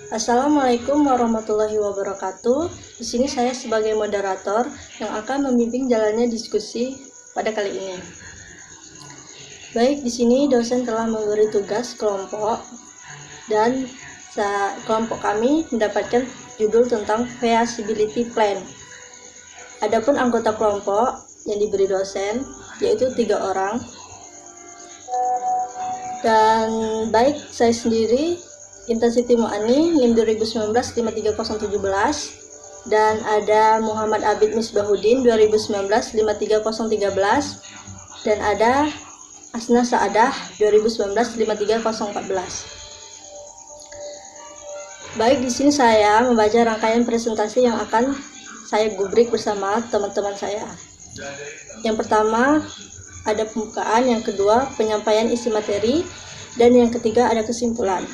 Assalamualaikum warahmatullahi wabarakatuh. Di sini saya sebagai moderator yang akan memimpin jalannya diskusi pada kali ini. Baik, di sini dosen telah memberi tugas kelompok dan kelompok kami mendapatkan judul tentang feasibility plan. Adapun anggota kelompok yang diberi dosen yaitu 3 orang. Dan baik, saya sendiri Intensity Mu'ani, NIM 2019 53017, dan ada Muhammad Abid Misbahuddin 2019 53013, dan ada Asna Saadah 2019 53014. Baik, di sini saya membaca rangkaian presentasi yang akan saya gubrik bersama teman-teman saya. Yang pertama ada pembukaan, yang kedua penyampaian isi materi, dan yang ketiga ada kesimpulan.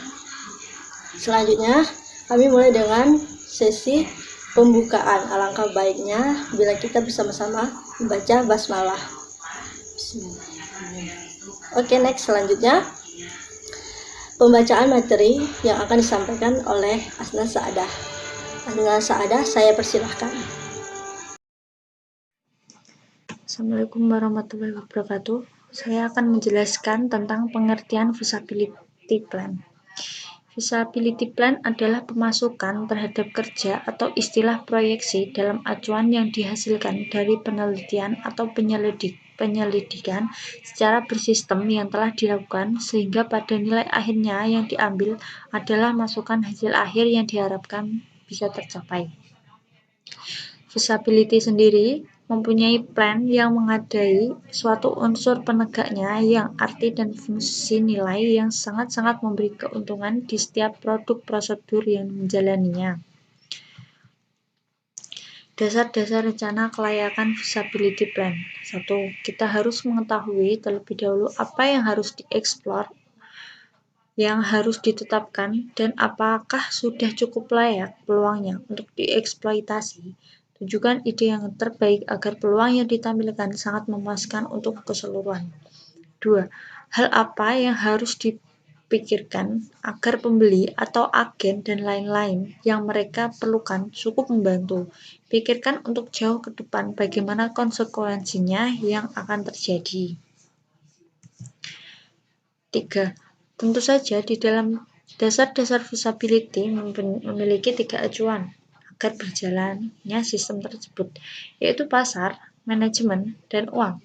Selanjutnya kami mulai dengan sesi pembukaan. Alangkah baiknya bila kita bersama-sama membaca basmalah. Oke, next, selanjutnya pembacaan materi yang akan disampaikan oleh Asna Saadah. Asna Saadah, saya persilahkan. Assalamualaikum warahmatullahi wabarakatuh. Saya akan menjelaskan tentang pengertian feasibility plan. Feasibility plan adalah pemasukan terhadap kerja atau istilah proyeksi dalam acuan yang dihasilkan dari penelitian atau penyelidikan secara bersistem yang telah dilakukan, sehingga pada nilai akhirnya yang diambil adalah masukan hasil akhir yang diharapkan bisa tercapai. Feasibility sendiri mempunyai plan yang mengadai suatu unsur penegaknya yang arti dan fungsi nilai yang sangat-sangat memberi keuntungan di setiap produk prosedur yang menjalaninya. Dasar-dasar rencana kelayakan feasibility plan. 1. Kita harus mengetahui terlebih dahulu apa yang harus dieksplor, yang harus ditetapkan, dan apakah sudah cukup layak peluangnya untuk dieksploitasi. Tunjukkan ide yang terbaik agar peluang yang ditampilkan sangat memuaskan untuk keseluruhan. 2. Hal apa yang harus dipikirkan agar pembeli atau agen dan lain-lain yang mereka perlukan cukup membantu. Pikirkan untuk jauh ke depan bagaimana konsekuensinya yang akan terjadi. 3. Tentu saja di dalam dasar-dasar feasibility memiliki 3 acuan agar berjalannya sistem tersebut, yaitu pasar, manajemen, dan uang.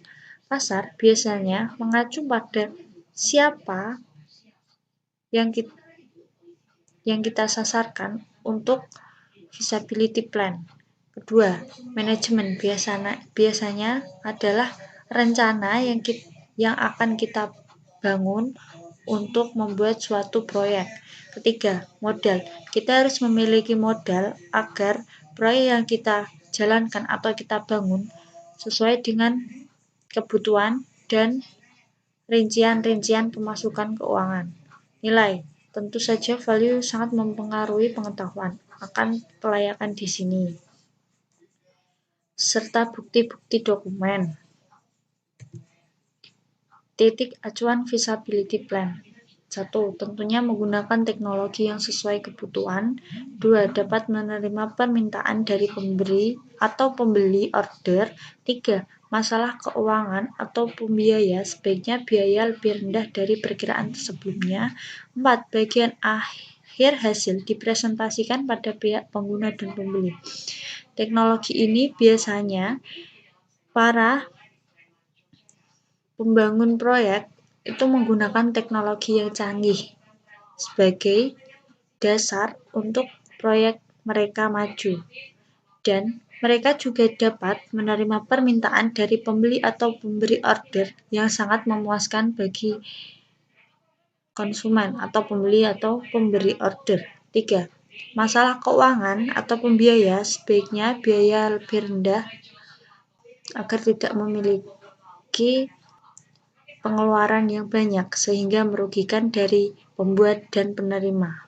Pasar biasanya mengacu pada siapa yang kita sasarkan untuk feasibility plan. Kedua, manajemen biasanya adalah rencana yang akan kita bangun untuk membuat suatu proyek. Ketiga, modal. Kita harus memiliki modal agar proyek yang kita jalankan atau kita bangun sesuai dengan kebutuhan dan rincian-rincian pemasukan keuangan. Nilai. Tentu saja value sangat mempengaruhi pengetahuan akan kelayakan di sini, serta bukti-bukti dokumen. Titik acuan feasibility plan. 1. Tentunya menggunakan teknologi yang sesuai kebutuhan. 2. Dapat menerima permintaan dari pemberi atau pembeli order. 3. Masalah keuangan atau pembiaya, sebaiknya biaya lebih rendah dari perkiraan sebelumnya. 4. Bagian akhir hasil dipresentasikan pada pihak pengguna dan pembeli. Teknologi ini biasanya para pembangun proyek itu menggunakan teknologi yang canggih sebagai dasar untuk proyek mereka maju, dan mereka juga dapat menerima permintaan dari pembeli atau pemberi order yang sangat memuaskan bagi konsumen atau pembeli atau pemberi order. 3. Masalah keuangan atau pembiaya, sebaiknya biaya lebih rendah agar tidak memiliki pengeluaran yang banyak sehingga merugikan dari pembuat dan penerima.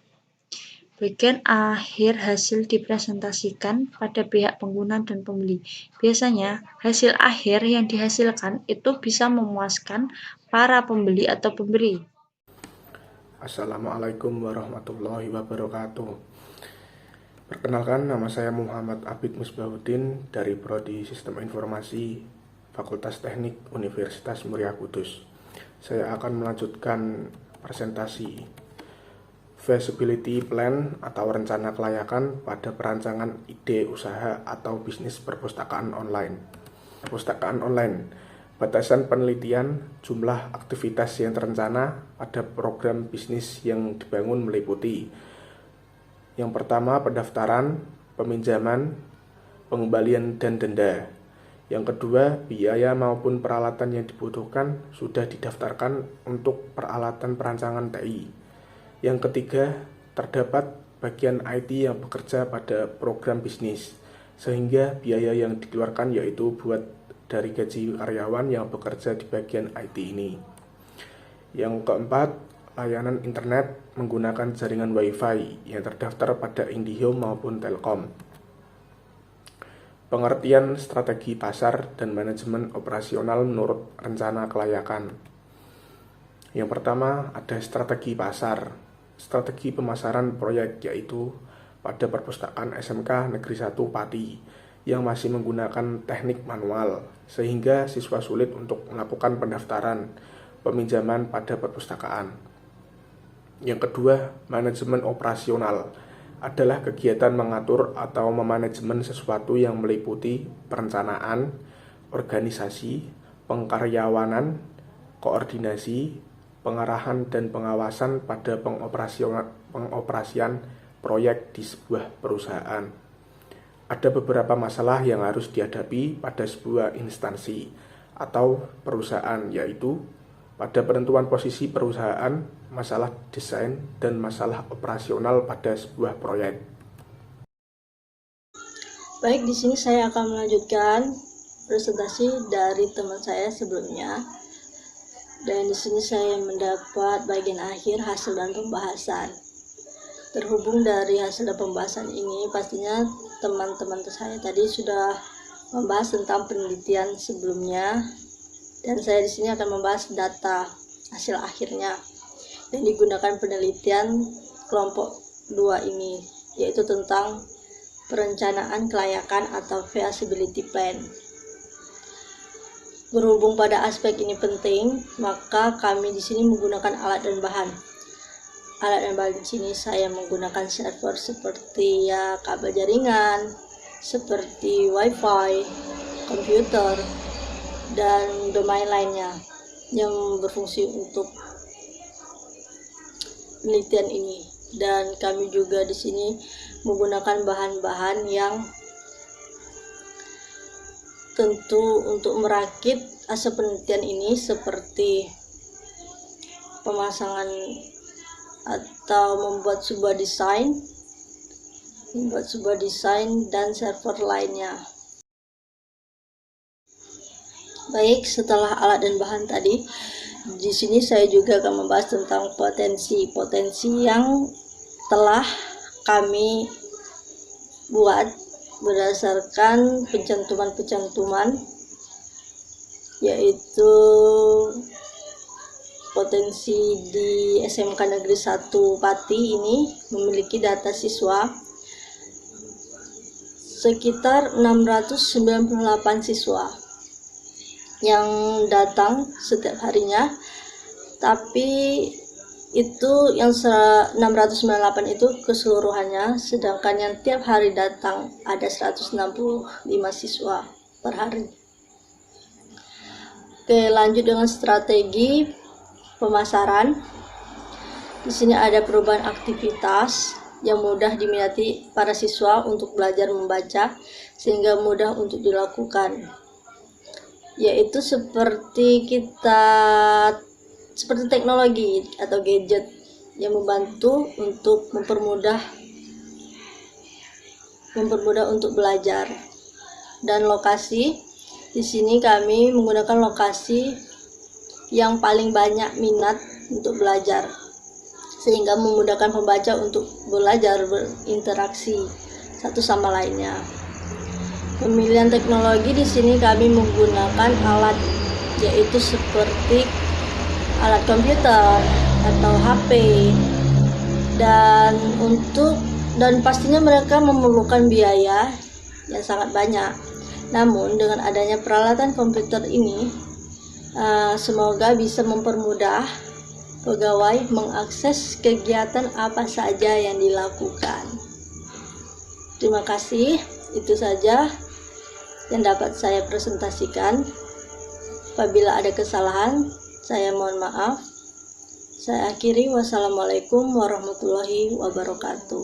Bagian akhir hasil dipresentasikan pada pihak pengguna dan pembeli. Biasanya hasil akhir yang dihasilkan itu bisa memuaskan para pembeli atau pemberi. Assalamualaikum warahmatullahi wabarakatuh. Perkenalkan, nama saya Muhammad Abid Musbahuddin dari Prodi Sistem Informasi Fakultas Teknik Universitas Muria Kudus. Saya akan melanjutkan presentasi Feasibility Plan atau rencana kelayakan pada perancangan ide usaha atau bisnis perpustakaan online. Perpustakaan online, batasan penelitian, jumlah aktivitas yang terencana pada program bisnis yang dibangun meliputi: yang pertama, pendaftaran, peminjaman, pengembalian, dan denda. Yang kedua, biaya maupun peralatan yang dibutuhkan sudah didaftarkan untuk peralatan perancangan TI. Yang ketiga, terdapat bagian IT yang bekerja pada program bisnis, sehingga biaya yang dikeluarkan yaitu buat dari gaji karyawan yang bekerja di bagian IT ini. Yang keempat, layanan internet menggunakan jaringan Wi-Fi yang terdaftar pada IndiHome maupun Telkom. Pengertian strategi pasar dan manajemen operasional menurut rencana kelayakan. Yang pertama, ada strategi pasar. Strategi pemasaran proyek yaitu pada perpustakaan SMK Negeri 1 Pati yang masih menggunakan teknik manual, sehingga siswa sulit untuk melakukan pendaftaran, peminjaman pada perpustakaan. Yang kedua, manajemen operasional adalah kegiatan mengatur atau memanajemen sesuatu yang meliputi perencanaan, organisasi, pengkaryawanan, koordinasi, pengarahan dan pengawasan pada pengoperasian proyek di sebuah perusahaan. Ada beberapa masalah yang harus dihadapi pada sebuah instansi atau perusahaan, yaitu pada penentuan posisi perusahaan, masalah desain, dan masalah operasional pada sebuah proyek. Baik, di sini saya akan melanjutkan presentasi dari teman saya sebelumnya. Dan di sini saya mendapat bagian akhir hasil dan pembahasan. Terhubung dari hasil dan pembahasan ini, pastinya teman-teman saya tadi sudah membahas tentang penelitian sebelumnya, dan saya di sini akan membahas data hasil akhirnya yang digunakan penelitian kelompok 2 ini, yaitu tentang perencanaan kelayakan atau feasibility plan. Berhubung pada aspek ini penting, maka kami di sini menggunakan alat dan bahan. Alat dan bahan di sini saya menggunakan server seperti kabel jaringan, seperti Wi-Fi, komputer, dan domain lainnya yang berfungsi untuk penelitian ini. Dan kami juga di sini menggunakan bahan-bahan yang tentu untuk merakit hasil penelitian ini, seperti pemasangan atau membuat sebuah desain dan server lainnya. Baik, setelah alat dan bahan tadi, di sini saya juga akan membahas tentang potensi yang telah kami buat berdasarkan pencantuman, yaitu potensi di SMK Negeri 1 Pati ini memiliki data siswa sekitar 698 siswa yang datang setiap harinya, tapi itu yang 698 itu keseluruhannya, sedangkan yang tiap hari datang ada 165 siswa per hari. Oke, lanjut dengan strategi pemasaran. Di sini ada perubahan aktivitas yang mudah diminati para siswa untuk belajar membaca sehingga mudah untuk dilakukan, yaitu seperti teknologi atau gadget yang membantu untuk mempermudah untuk belajar. Dan lokasi, di sini kami menggunakan lokasi yang paling banyak minat untuk belajar, sehingga memudahkan pembaca untuk belajar berinteraksi satu sama lainnya. Pemilihan teknologi di sini kami menggunakan alat, yaitu seperti alat komputer, atau HP, dan pastinya mereka memerlukan biaya yang sangat banyak. Namun dengan adanya peralatan komputer ini, semoga bisa mempermudah pegawai mengakses kegiatan apa saja yang dilakukan. Terima kasih, itu saja yang dapat saya presentasikan. Apabila ada kesalahan, saya mohon maaf. Saya akhiri, wassalamualaikum warahmatullahi wabarakatuh.